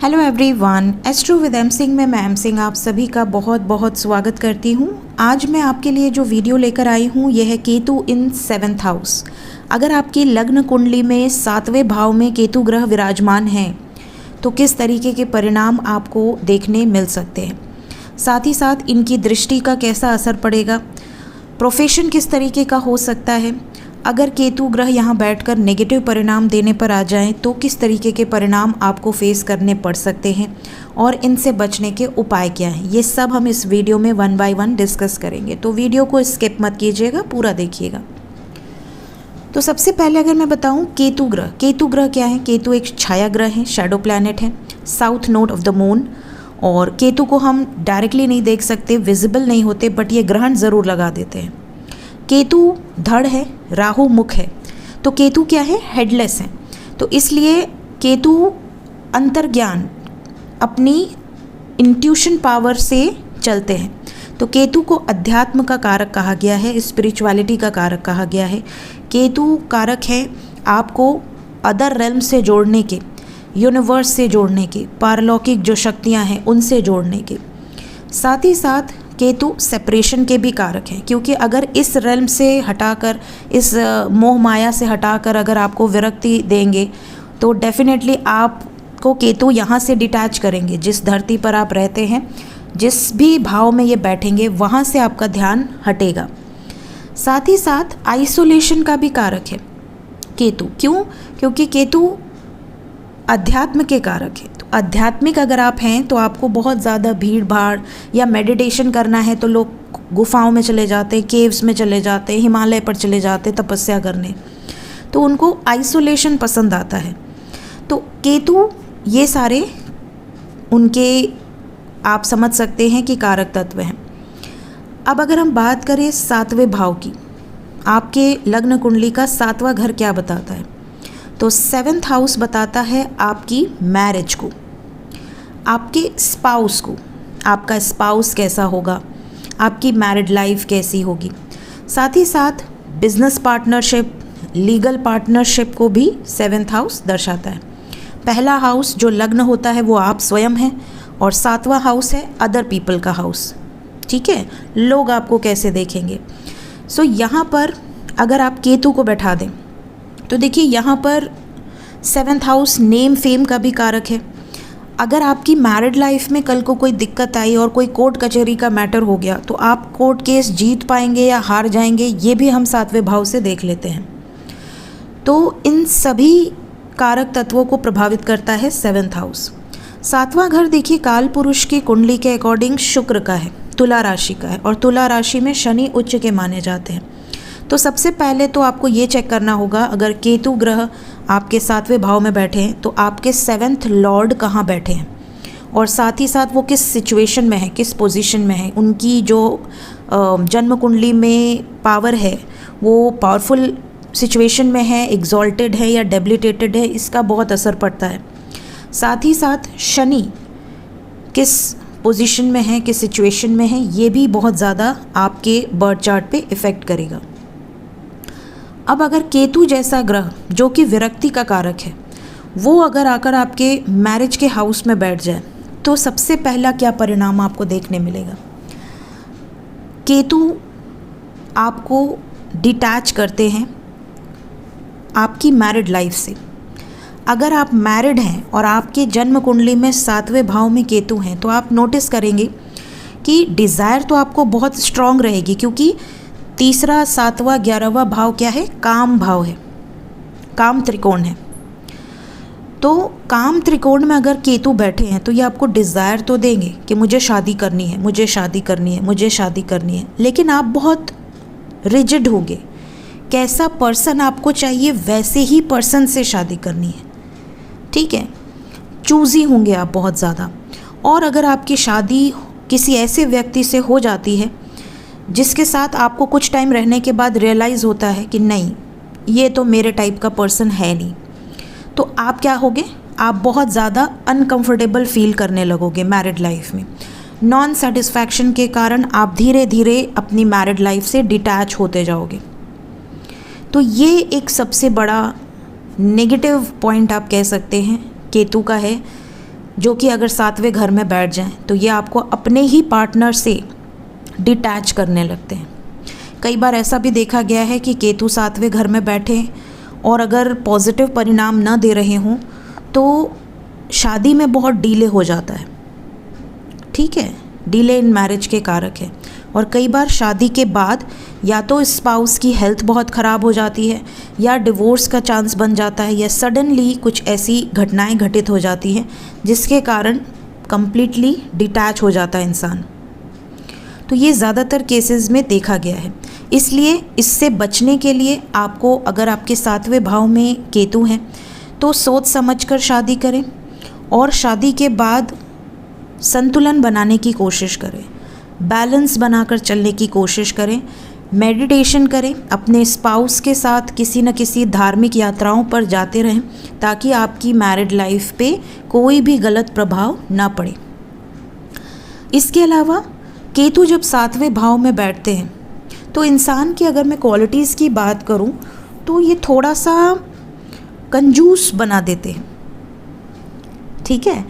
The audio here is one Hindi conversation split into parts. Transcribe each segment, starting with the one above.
Hello everyone, astro with M Singh में मैं एम सिंह आप सभी का बहुत बहुत स्वागत करती हूँ। आज मैं आपके लिए जो वीडियो लेकर आई हूँ यह है केतु इन 7th हाउस। अगर आपकी लग्न कुंडली में 7वें भाव में केतु ग्रह विराजमान हैं तो किस तरीके के परिणाम आपको देखने मिल सकते हैं, साथ ही साथ इनकी दृष्टि का कैसा असर पड़ेगा, प्रोफेशन किस तरीके का हो सकता है, अगर केतु ग्रह यहाँ बैठकर नेगेटिव परिणाम देने पर आ जाएं तो किस तरीके के परिणाम आपको फेस करने पड़ सकते हैं और इनसे बचने के उपाय क्या हैं, ये सब हम इस वीडियो में 1 बाय 1 डिस्कस करेंगे। तो वीडियो को स्किप मत कीजिएगा, पूरा देखिएगा। तो सबसे पहले अगर मैं बताऊं केतु ग्रह क्या है। केतु एक छाया ग्रह है, शैडो प्लैनेट है, south node of the moon. और केतु को हम डायरेक्टली नहीं देख सकते, विजिबल नहीं होते, बट ये ग्रहण ज़रूर लगा देते हैं। केतु धड़ है, राहु मुख है, तो केतु क्या है, हेडलेस है। तो इसलिए केतु अंतर्ज्ञान, अपनी इंट्यूशन पावर से चलते हैं। तो केतु को अध्यात्म का कारक कहा गया है, स्पिरिचुअलिटी का कारक कहा गया है। केतु कारक है आपको अदर रेल्म से जोड़ने के, यूनिवर्स से जोड़ने के, पारलौकिक जो शक्तियां हैं उनसे जोड़ने के। साथ ही साथ केतु सेपरेशन के भी कारक हैं, क्योंकि अगर इस रेल्म से हटाकर, इस मोह माया से हटाकर अगर आपको विरक्ति देंगे तो डेफिनेटली आपको केतु यहाँ से डिटैच करेंगे। जिस धरती पर आप रहते हैं, जिस भी भाव में ये बैठेंगे वहाँ से आपका ध्यान हटेगा। साथ ही साथ आइसोलेशन का भी कारक है केतु। क्यों? क्योंकि केतु अध्यात्म के कारक है। तो आध्यात्मिक अगर आप हैं तो आपको बहुत ज़्यादा भीड़ भाड़ या मेडिटेशन करना है तो लोग गुफाओं में चले जाते हैं, केव्स में चले जाते हैं, हिमालय पर चले जाते हैं तपस्या करने, तो उनको आइसोलेशन पसंद आता है। तो केतु ये सारे उनके आप समझ सकते हैं कि कारक तत्व हैं। अब अगर हम बात करें 7वें भाव की, आपके लग्न कुंडली का 7वां घर क्या बताता है, तो 7th हाउस बताता है आपकी मैरिज को, आपके स्पाउस को, आपका स्पाउस कैसा होगा, आपकी मैरिड लाइफ कैसी होगी। साथ ही साथ बिजनेस पार्टनरशिप, लीगल पार्टनरशिप को भी 7th हाउस दर्शाता है। पहला हाउस जो लग्न होता है वो आप स्वयं हैं, और 7वां हाउस है अदर पीपल का हाउस। ठीक है, लोग आपको कैसे देखेंगे। सो यहाँ पर अगर आप केतु को बैठा दें तो देखिए यहाँ पर 7th हाउस नेम फेम का भी कारक है। अगर आपकी मैरिड लाइफ में कल को कोई दिक्कत आई और कोई कोर्ट कचहरी का मैटर हो गया तो आप कोर्ट केस जीत पाएंगे या हार जाएंगे, ये भी हम 7वें भाव से देख लेते हैं। तो इन सभी कारक तत्वों को प्रभावित करता है 7th हाउस। 7वां घर देखिए काल पुरुष की कुंडली के अकॉर्डिंग शुक्र का है, तुला राशि का है, और तुला राशि में शनि उच्च के माने जाते हैं। तो सबसे पहले तो आपको ये चेक करना होगा, अगर केतु ग्रह आपके 7वें भाव में बैठे हैं तो आपके 7th लॉर्ड कहाँ बैठे हैं, और साथ ही साथ वो किस सिचुएशन में है, किस पोजीशन में है, उनकी जो जन्म कुंडली में पावर है वो पावरफुल सिचुएशन में है, एग्जॉल्टेड है या डेबिलिटेटेड है, इसका बहुत असर पड़ता है। साथ ही साथ शनि किस पोजीशन में है, किस सिचुएशन में है, ये भी बहुत ज़्यादा आपके बर्थ चार्ट पे इफ़ेक्ट करेगा। अब अगर केतु जैसा ग्रह जो कि विरक्ति का कारक है वो अगर आकर आपके मैरिज के हाउस में बैठ जाए तो सबसे पहला क्या परिणाम आपको देखने मिलेगा। केतु आपको डिटैच करते हैं आपकी मैरिड लाइफ से। अगर आप मैरिड हैं और आपके जन्म कुंडली में 7वें भाव में केतु हैं तो आप नोटिस करेंगे कि डिज़ायर तो आपको बहुत स्ट्रॉन्ग रहेगी, क्योंकि 3रा, 7वां, 11वां भाव क्या है, काम भाव है, काम त्रिकोण है। तो काम त्रिकोण में अगर केतु बैठे हैं तो ये आपको डिज़ायर तो देंगे कि मुझे शादी करनी है, मुझे शादी करनी है, मुझे शादी करनी है, लेकिन आप बहुत रिजिड होंगे। कैसा पर्सन आपको चाहिए वैसे ही पर्सन से शादी करनी है। ठीक है, चूज़ी होंगे आप बहुत ज़्यादा। और अगर आपकी शादी किसी ऐसे व्यक्ति से हो जाती है जिसके साथ आपको कुछ टाइम रहने के बाद रियलाइज़ होता है कि नहीं, ये तो मेरे टाइप का पर्सन है नहीं, तो आप क्या होगे, आप बहुत ज़्यादा अनकंफर्टेबल फील करने लगोगे मैरिड लाइफ में। नॉन सेटिस्फैक्शन के कारण आप धीरे धीरे अपनी मैरिड लाइफ से डिटैच होते जाओगे। तो ये एक सबसे बड़ा नेगेटिव पॉइंट आप कह सकते हैं केतु का है जो कि अगर 7वें घर में बैठ जाएं तो ये आपको अपने ही पार्टनर से डिटैच करने लगते हैं। कई बार ऐसा भी देखा गया है कि केतु 7वें घर में बैठे और अगर पॉजिटिव परिणाम न दे रहे हों तो शादी में बहुत डिले हो जाता है। ठीक है, डिले इन मैरिज के कारक है। और कई बार शादी के बाद या तो स्पाउस की हेल्थ बहुत ख़राब हो जाती है या डिवोर्स का चांस बन जाता है या सडनली कुछ ऐसी घटनाएं घटित हो जाती हैं जिसके कारण कम्प्लीटली डिटैच हो जाता है इंसान। तो ये ज़्यादातर केसेस में देखा गया है। इसलिए इससे बचने के लिए आपको, अगर आपके 7वें भाव में केतु हैं तो सोच समझकर शादी करें और शादी के बाद संतुलन बनाने की कोशिश करें, बैलेंस बनाकर चलने की कोशिश करें, मेडिटेशन करें, अपने स्पाउस के साथ किसी न किसी धार्मिक यात्राओं पर जाते रहें ताकि आपकी मैरिड लाइफ पे कोई भी गलत प्रभाव ना पड़े। इसके अलावा केतु जब 7वें भाव में बैठते हैं तो इंसान की, अगर मैं क्वालिटीज़ की बात करूं तो ये थोड़ा सा कंजूस बना देते हैं। ठीक है,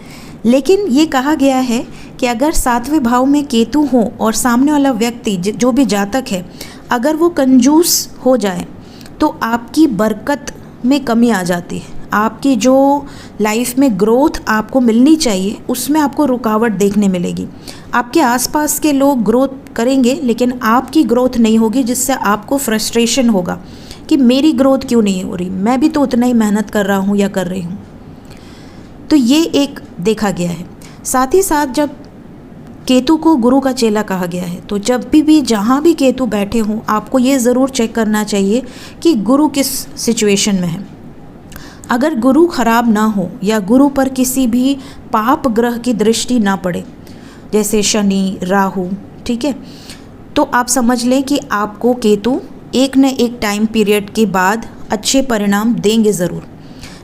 लेकिन ये कहा गया है कि अगर 7वें भाव में केतु हो और सामने वाला व्यक्ति जो भी जातक है अगर वो कंजूस हो जाए तो आपकी बरकत में कमी आ जाती है। आपकी जो लाइफ में ग्रोथ आपको मिलनी चाहिए उसमें आपको रुकावट देखने मिलेगी। आपके आसपास के लोग ग्रोथ करेंगे लेकिन आपकी ग्रोथ नहीं होगी, जिससे आपको फ्रस्ट्रेशन होगा कि मेरी ग्रोथ क्यों नहीं हो रही, मैं भी तो उतना ही मेहनत कर रहा हूँ या कर रही हूँ। तो ये एक देखा गया है। साथ ही साथ जब केतु को गुरु का चेला कहा गया है तो जब भी जहाँ भी केतु बैठे हों आपको ये ज़रूर चेक करना चाहिए कि गुरु किस सिचुएशन में है। अगर गुरु खराब ना हो या गुरु पर किसी भी पाप ग्रह की दृष्टि ना पड़े, जैसे शनि, राहु, ठीक है, तो आप समझ लें कि आपको केतु एक न एक टाइम पीरियड के बाद अच्छे परिणाम देंगे ज़रूर।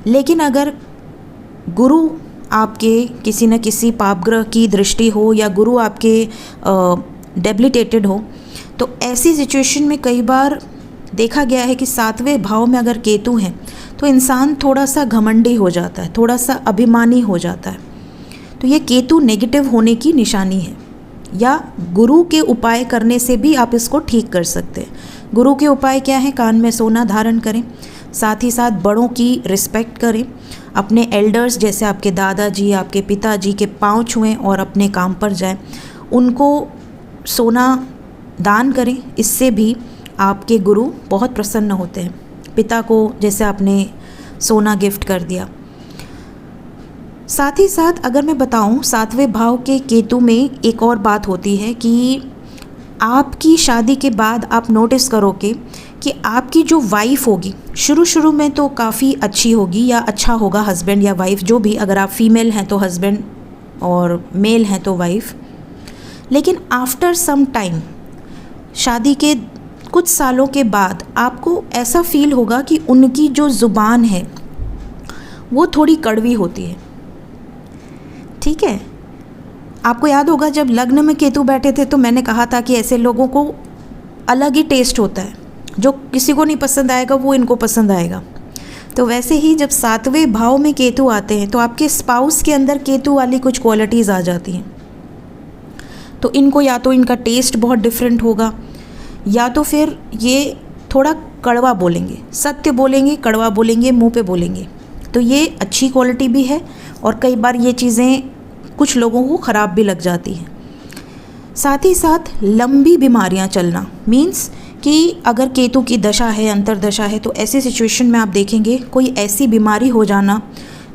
लेकिन अगर गुरु आपके किसी न किसी पाप ग्रह की दृष्टि हो या गुरु आपके डेबिलिटेटेड हो तो ऐसी सिचुएशन में कई बार देखा गया है कि 7वें भाव में अगर केतु हैं तो इंसान थोड़ा सा घमंडी हो जाता है, थोड़ा सा अभिमानी हो जाता है। तो ये केतु नेगेटिव होने की निशानी है। या गुरु के उपाय करने से भी आप इसको ठीक कर सकते हैं। गुरु के उपाय क्या है? कान में सोना धारण करें, साथ ही साथ बड़ों की रिस्पेक्ट करें, अपने एल्डर्स जैसे आपके दादाजी, आपके पिताजी के पाँव छुएं और अपने काम पर जाएं, उनको सोना दान करें। इससे भी आपके गुरु बहुत प्रसन्न होते हैं। पिता को जैसे आपने सोना गिफ्ट कर दिया। साथ ही साथ अगर मैं बताऊं 7वें भाव के केतु में एक और बात होती है कि आपकी शादी के बाद आप नोटिस करोगे कि आपकी जो वाइफ होगी शुरू में तो काफ़ी अच्छी होगी या अच्छा होगा, हस्बैंड या वाइफ जो भी, अगर आप फीमेल हैं तो हस्बैंड और मेल हैं तो वाइफ। लेकिन आफ्टर सम टाइम, शादी के कुछ सालों के बाद आपको ऐसा फील होगा कि उनकी जो ज़ुबान है वो थोड़ी कड़वी होती है। ठीक है, आपको याद होगा जब लग्न में केतु बैठे थे तो मैंने कहा था कि ऐसे लोगों को अलग ही टेस्ट होता है, जो किसी को नहीं पसंद आएगा वो इनको पसंद आएगा। तो वैसे ही जब 7वें भाव में केतु आते हैं तो आपके स्पाउस के अंदर केतु वाली कुछ क्वालिटीज़ आ जाती हैं। तो इनको या तो इनका टेस्ट बहुत डिफरेंट होगा या तो फिर ये थोड़ा कड़वा बोलेंगे, सत्य बोलेंगे, कड़वा बोलेंगे, मुंह पे बोलेंगे। तो ये अच्छी क्वालिटी भी है और कई बार ये चीज़ें कुछ लोगों को ख़राब भी लग जाती हैं। साथ ही साथ लंबी बीमारियां चलना, मीन्स कि अगर केतु की दशा है, अंतरदशा है, तो ऐसी सिचुएशन में आप देखेंगे कोई ऐसी बीमारी हो जाना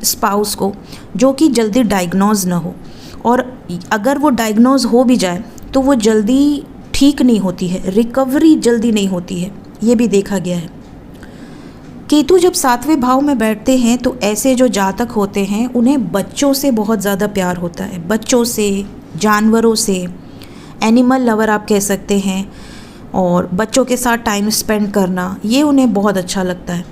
स्पाउस को जो कि जल्दी डायग्नोज ना हो, और अगर वो डायग्नोज हो भी जाए तो वो जल्दी ठीक नहीं होती है, रिकवरी जल्दी नहीं होती है। ये भी देखा गया है। केतु जब 7वें भाव में बैठते हैं तो ऐसे जो जातक होते हैं उन्हें बच्चों से बहुत ज़्यादा प्यार होता है, बच्चों से, जानवरों से, एनिमल लवर आप कह सकते हैं, और बच्चों के साथ टाइम स्पेंड करना ये उन्हें बहुत अच्छा लगता है।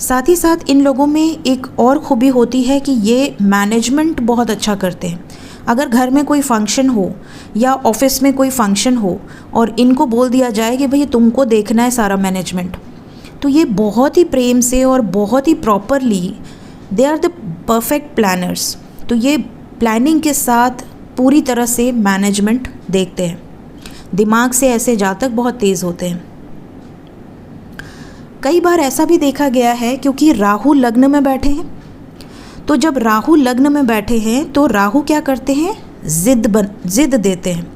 साथ ही साथ इन लोगों में एक और खूबी होती है कि ये मैनेजमेंट बहुत अच्छा करते हैं। अगर घर में कोई फंक्शन हो या ऑफिस में कोई फंक्शन हो और इनको बोल दिया जाए कि भैया तुमको देखना है सारा मैनेजमेंट, तो ये बहुत ही प्रेम से और बहुत ही properly, they are the perfect planners. तो ये प्लानिंग के साथ पूरी तरह से मैनेजमेंट देखते हैं। दिमाग से ऐसे जातक बहुत तेज़ होते हैं। कई बार ऐसा भी देखा गया है क्योंकि राहु लग्न में बैठे हैं, तो जब राहु लग्न में बैठे हैं तो राहु क्या करते हैं, जिद देते हैं,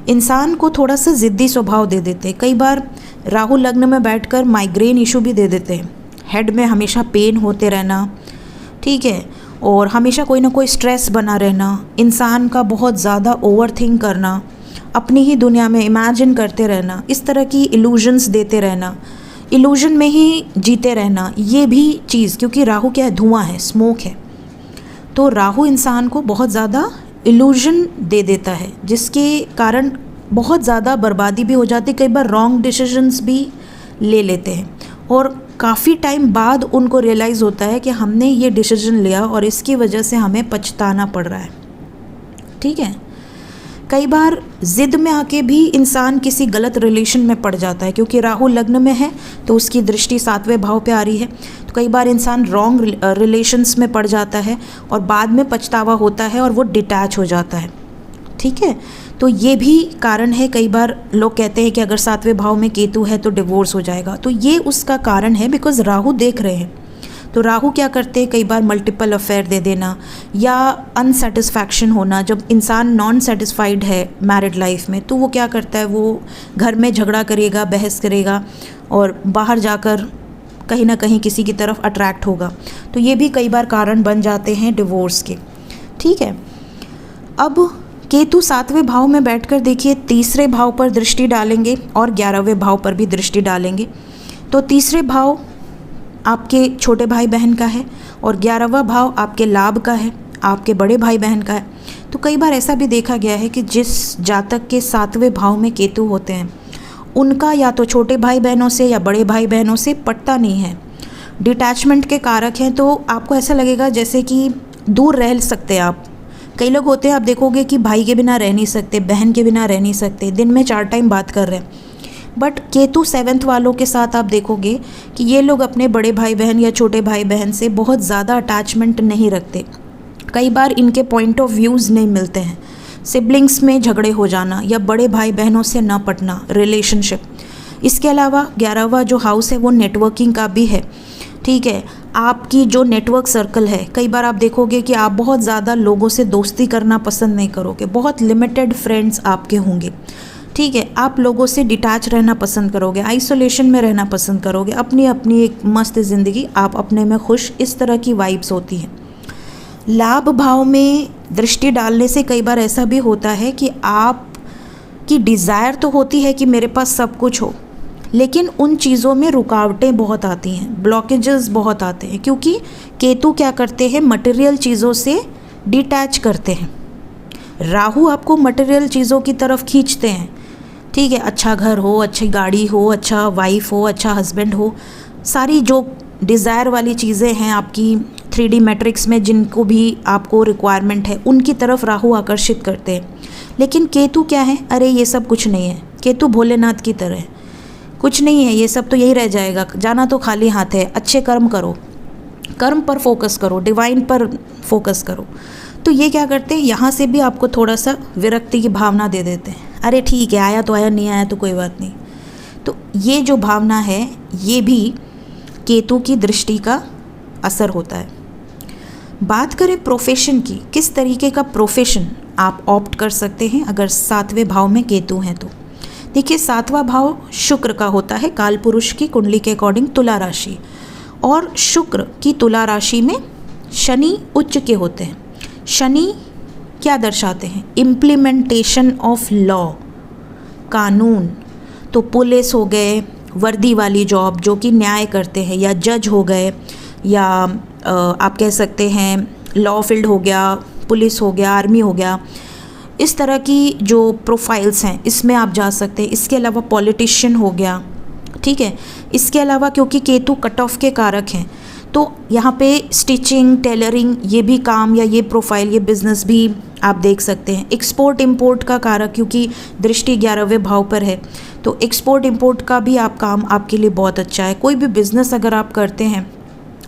इंसान को थोड़ा सा ज़िद्दी स्वभाव दे देते हैं। कई बार राहु लग्न में बैठकर माइग्रेन इशू भी दे देते हैं, हेड में हमेशा पेन होते रहना, ठीक है, और हमेशा कोई ना कोई स्ट्रेस बना रहना, इंसान का बहुत ज़्यादा ओवर थिंक करना, अपनी ही दुनिया में इमेजिन करते रहना, इस तरह की इल्यूजन्स देते रहना, इल्यूजन में ही जीते रहना, ये भी चीज़, क्योंकि राहु क्या है, धुआं है, स्मोक है, तो राहु इंसान को बहुत ज़्यादा इल्यूजन दे देता है, जिसके कारण बहुत ज़्यादा बर्बादी भी हो जाती है। कई बार रॉन्ग डिसीजंस भी ले लेते हैं और काफ़ी टाइम बाद उनको रियलाइज़ होता है कि हमने ये डिसीजन लिया और इसकी वजह से हमें पछताना पड़ रहा है, ठीक है। कई बार ज़िद में आके भी इंसान किसी गलत रिलेशन में पड़ जाता है, क्योंकि राहु लग्न में है तो उसकी दृष्टि 7वें भाव पे आ रही है, तो कई बार इंसान रॉन्ग रिलेशंस में पड़ जाता है और बाद में पछतावा होता है और वो डिटैच हो जाता है, ठीक है। तो ये भी कारण है। कई बार लोग कहते हैं कि अगर 7वें भाव में केतु है तो डिवोर्स हो जाएगा, तो ये उसका कारण है, बिकॉज राहु देख रहे हैं। तो राहु क्या करते हैं, कई बार मल्टीपल अफेयर दे देना या अनसेटिस्फैक्शन होना। जब इंसान नॉन सेटिस्फाइड है मैरिड लाइफ में, तो वो क्या करता है, वो घर में झगड़ा करेगा, बहस करेगा और बाहर जाकर कहीं ना कहीं किसी की तरफ अट्रैक्ट होगा। तो ये भी कई बार कारण बन जाते हैं डिवोर्स के, ठीक है। अब केतु 7वें भाव में बैठकर देखिए तीसरे भाव पर दृष्टि डालेंगे और 11वें भाव पर भी दृष्टि डालेंगे। तो तीसरे भाव आपके छोटे भाई बहन का है और 11वां भाव आपके लाभ का है, आपके बड़े भाई बहन का है। तो कई बार ऐसा भी देखा गया है कि जिस जातक के 7वें भाव में केतु होते हैं, उनका या तो छोटे भाई बहनों से या बड़े भाई बहनों से पटता नहीं है, डिटैचमेंट के कारक हैं। तो आपको ऐसा लगेगा जैसे कि दूर रह सकते हैं आप। कई लोग होते हैं, आप देखोगे कि भाई के बिना रह नहीं सकते, बहन के बिना रह नहीं सकते, दिन में 4 टाइम बात कर रहे हैं। बट केतु 7th वालों के साथ आप देखोगे कि ये लोग अपने बड़े भाई बहन या छोटे भाई बहन से बहुत ज़्यादा अटैचमेंट नहीं रखते। कई बार इनके पॉइंट ऑफ व्यूज़ नहीं मिलते हैं, सिबलिंग्स में झगड़े हो जाना या बड़े भाई बहनों से न पटना, रिलेशनशिप। इसके अलावा 11वां जो हाउस है वो नेटवर्किंग का भी है, ठीक है। आपकी जो नेटवर्क सर्कल है, कई बार आप देखोगे कि आप बहुत ज़्यादा लोगों से दोस्ती करना पसंद नहीं करोगे, बहुत लिमिटेड फ्रेंड्स आपके होंगे, ठीक है। आप लोगों से डिटैच रहना पसंद करोगे, आइसोलेशन में रहना पसंद करोगे, अपनी अपनी एक मस्त ज़िंदगी, आप अपने में खुश, इस तरह की वाइब्स होती हैं। लाभ भाव में दृष्टि डालने से कई बार ऐसा भी होता है कि आपकी डिज़ायर तो होती है कि मेरे पास सब कुछ हो, लेकिन उन चीज़ों में रुकावटें बहुत आती हैं, ब्लॉकेजेस बहुत आते हैं, क्योंकि केतु क्या करते हैं, मटेरियल चीज़ों से डिटैच करते हैं। राहु आपको मटेरियल चीज़ों की तरफ खींचते हैं, ठीक है। अच्छा घर हो, अच्छी गाड़ी हो, अच्छा वाइफ हो, अच्छा हस्बैंड हो, सारी जो डिज़ायर वाली चीज़ें हैं आपकी 3D मैट्रिक्स में, जिनको भी आपको रिक्वायरमेंट है, उनकी तरफ राहु आकर्षित करते हैं। लेकिन केतु क्या है, अरे ये सब कुछ नहीं है। केतु भोलेनाथ की तरह है, कुछ नहीं है, ये सब तो यही रह जाएगा, जाना तो खाली हाथ है, अच्छे कर्म करो, कर्म पर फोकस करो, डिवाइन पर फोकस करो। तो ये क्या करते हैं, यहाँ से भी आपको थोड़ा सा विरक्ति की भावना दे देते हैं, अरे ठीक है, आया तो आया, नहीं आया तो कोई बात नहीं। तो ये जो भावना है, ये भी केतु की दृष्टि का असर होता है। बात करें प्रोफेशन की, किस तरीके का प्रोफेशन आप ऑप्ट कर सकते हैं अगर 7वें भाव में केतु हैं। तो देखिए 7वां भाव शुक्र का होता है, काल पुरुष की कुंडली के अकॉर्डिंग तुला राशि, और शुक्र की तुला राशि में शनि उच्च के होते हैं। शनि क्या दर्शाते हैं, इम्प्लीमेंटेशन ऑफ लॉ, कानून। तो पुलिस हो गए, वर्दी वाली जॉब जो कि न्याय करते हैं, या जज हो गए, या आप कह सकते हैं लॉ फील्ड हो गया, पुलिस हो गया, आर्मी हो गया, इस तरह की जो प्रोफाइल्स हैं इसमें आप जा सकते हैं। इसके अलावा पॉलिटिशियन हो गया, ठीक है। इसके अलावा क्योंकि केतु कट ऑफ के कारक हैं, तो यहाँ पे स्टिचिंग, टेलरिंग, ये भी काम या ये प्रोफाइल, ये बिज़नेस भी आप देख सकते हैं। एक्सपोर्ट इंपोर्ट का कारक, क्योंकि दृष्टि 11वें भाव पर है, तो एक्सपोर्ट इंपोर्ट का भी आप काम आपके लिए बहुत अच्छा है। कोई भी बिज़नेस अगर आप करते हैं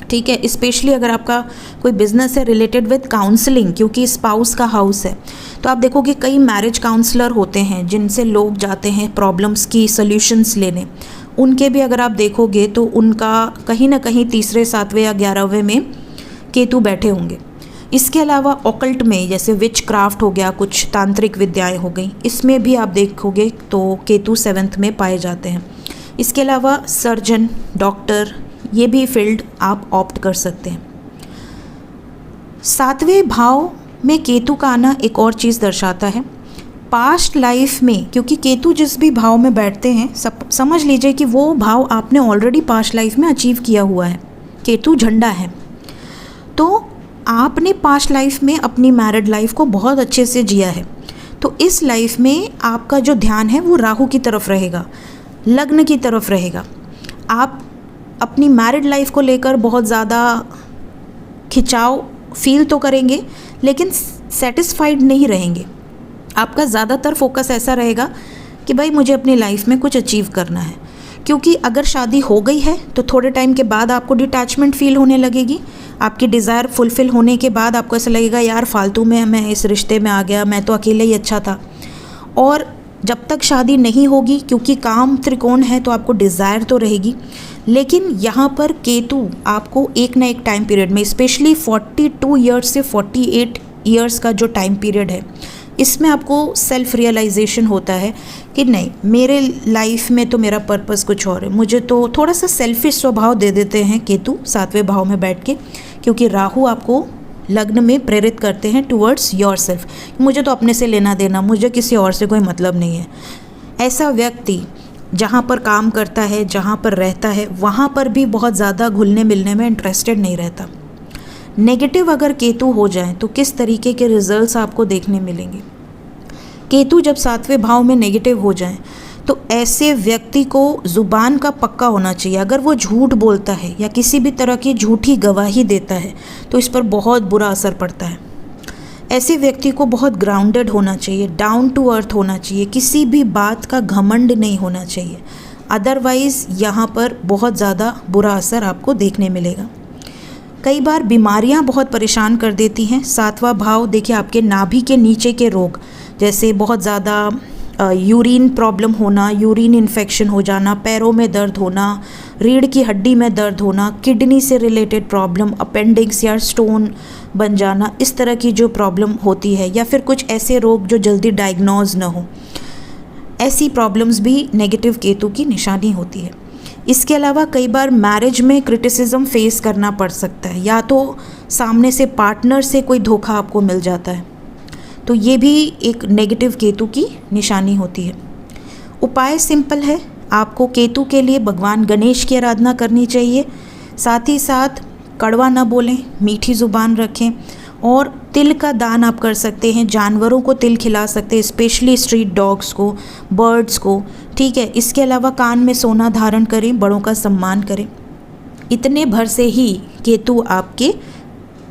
ठीक है। स्पेशली अगर आपका कोई बिजनेस है रिलेटेड विद काउंसलिंग, क्योंकि स्पाउस का हाउस है, तो आप देखोगे कई मैरिज काउंसलर होते हैं जिनसे लोग जाते हैं प्रॉब्लम्स की सॉल्यूशंस लेने। उनके भी अगर आप देखोगे तो उनका कहीं ना कहीं तीसरे, सातवें या 11वें में केतु बैठे होंगे। इसके अलावा ऑकल्ट में जैसे विच क्राफ्ट हो गया, कुछ तांत्रिक विद्याएं हो गई, इसमें भी आप देखोगे तो केतु 7th में पाए जाते हैं। इसके अलावा सर्जन, डॉक्टर, ये भी फील्ड आप ऑप्ट कर सकते हैं। 7वें भाव में केतु का आना एक और चीज़ दर्शाता है पास्ट लाइफ में, क्योंकि केतु जिस भी भाव में बैठते हैं समझ लीजिए कि वो भाव आपने ऑलरेडी पास्ट लाइफ में अचीव किया हुआ है। केतु झंडा है, तो आपने पास्ट लाइफ में अपनी मैरिड लाइफ को बहुत अच्छे से जिया है, तो इस लाइफ में आपका जो ध्यान है वो राहु की तरफ रहेगा, लग्न की तरफ रहेगा। आप अपनी मैरिड लाइफ को लेकर बहुत ज़्यादा खिंचाव फील तो करेंगे, लेकिन सेटिस्फाइड नहीं रहेंगे। आपका ज़्यादातर फोकस ऐसा रहेगा कि भाई मुझे अपनी लाइफ में कुछ अचीव करना है, क्योंकि अगर शादी हो गई है तो थोड़े टाइम के बाद आपको डिटैचमेंट फील होने लगेगी। आपकी डिज़ायर फुलफ़िल होने के बाद आपको ऐसा लगेगा यार फालतू में मैं इस रिश्ते में आ गया, मैं तो अकेले ही अच्छा था। और जब तक शादी नहीं होगी, क्योंकि काम त्रिकोण है, तो आपको डिज़ायर तो रहेगी, लेकिन यहाँ पर केतु आपको एक ना एक टाइम पीरियड में, स्पेशली 42 ईयर्स से 48 ईयर्स का जो टाइम पीरियड है, इसमें आपको सेल्फ रियलाइजेशन होता है कि नहीं, मेरे लाइफ में तो मेरा पर्पस कुछ और है। मुझे तो थोड़ा सा सेल्फिश स्वभाव दे देते हैं केतु 7वें भाव में बैठ के, क्योंकि राहु आपको लग्न में प्रेरित करते हैं टुवर्ड्स योर सेल्फ। मुझे तो अपने से लेना देना, मुझे किसी और से कोई मतलब नहीं है। ऐसा व्यक्ति जहाँ पर काम करता है, जहाँ पर रहता है, वहाँ पर भी बहुत ज़्यादा घुलने मिलने में इंटरेस्टेड नहीं रहता। नेगेटिव अगर केतु हो जाए तो किस तरीके के रिजल्ट्स आपको देखने मिलेंगे। केतु जब 7वें भाव में नेगेटिव हो जाए तो ऐसे व्यक्ति को ज़ुबान का पक्का होना चाहिए। अगर वो झूठ बोलता है या किसी भी तरह की झूठी गवाही देता है तो इस पर बहुत बुरा असर पड़ता है। ऐसे व्यक्ति को बहुत ग्राउंडेड होना चाहिए, डाउन टू अर्थ होना चाहिए, किसी भी बात का घमंड नहीं होना चाहिए, अदरवाइज़ यहाँ पर बहुत ज़्यादा बुरा असर आपको देखने मिलेगा। कई बार बीमारियां बहुत परेशान कर देती हैं। 7वां भाव देखिए, आपके नाभि के नीचे के रोग, जैसे बहुत ज़्यादा यूरिन प्रॉब्लम होना, यूरिन इन्फेक्शन हो जाना, पैरों में दर्द होना, रीढ़ की हड्डी में दर्द होना, किडनी से रिलेटेड प्रॉब्लम, अपेंडिक्स या स्टोन बन जाना, इस तरह की जो प्रॉब्लम होती है, या फिर कुछ ऐसे रोग जो जल्दी डायग्नोज न हो, ऐसी प्रॉब्लम्स भी नेगेटिव केतु की निशानी होती है। इसके अलावा कई बार मैरिज में क्रिटिसिज्म फेस करना पड़ सकता है, या तो सामने से पार्टनर से कोई धोखा आपको मिल जाता है, तो ये भी एक नेगेटिव केतु की निशानी होती है। उपाय सिंपल है, आपको केतु के लिए भगवान गणेश की आराधना करनी चाहिए। साथ ही साथ कड़वा न बोलें, मीठी ज़ुबान रखें, और तिल का दान आप कर सकते हैं। जानवरों को तिल खिला सकते हैं, स्पेशली स्ट्रीट डॉग्स को, बर्ड्स को, ठीक है। इसके अलावा कान में सोना धारण करें, बड़ों का सम्मान करें। इतने भर से ही केतु आपके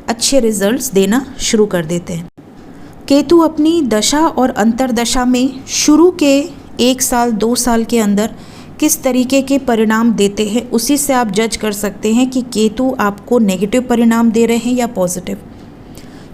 अच्छे रिजल्ट्स देना शुरू कर देते हैं। केतु अपनी दशा और अंतर्दशा में शुरू के 1 साल 2 साल के अंदर किस तरीके के परिणाम देते हैं, उसी से आप जज कर सकते हैं कि केतु आपको नेगेटिव परिणाम दे रहे हैं या पॉजिटिव,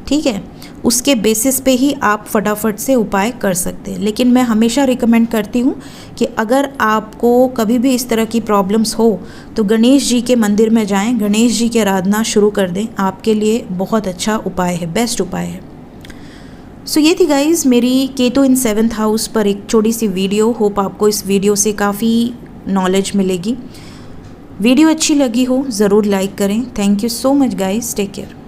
ठीक है। उसके बेसिस पे ही आप फटाफट से उपाय कर सकते हैं। लेकिन मैं हमेशा रिकमेंड करती हूँ कि अगर आपको कभी भी इस तरह की प्रॉब्लम्स हो तो गणेश जी के मंदिर में जाएं, गणेश जी की आराधना शुरू कर दें, आपके लिए बहुत अच्छा उपाय है, बेस्ट उपाय है। सो ये थी गाइज़ मेरी केतु इन 7th हाउस पर एक छोटी सी वीडियो। होप आपको इस वीडियो से काफ़ी नॉलेज मिलेगी। वीडियो अच्छी लगी हो ज़रूर लाइक करें। Thank you so much guys, take care.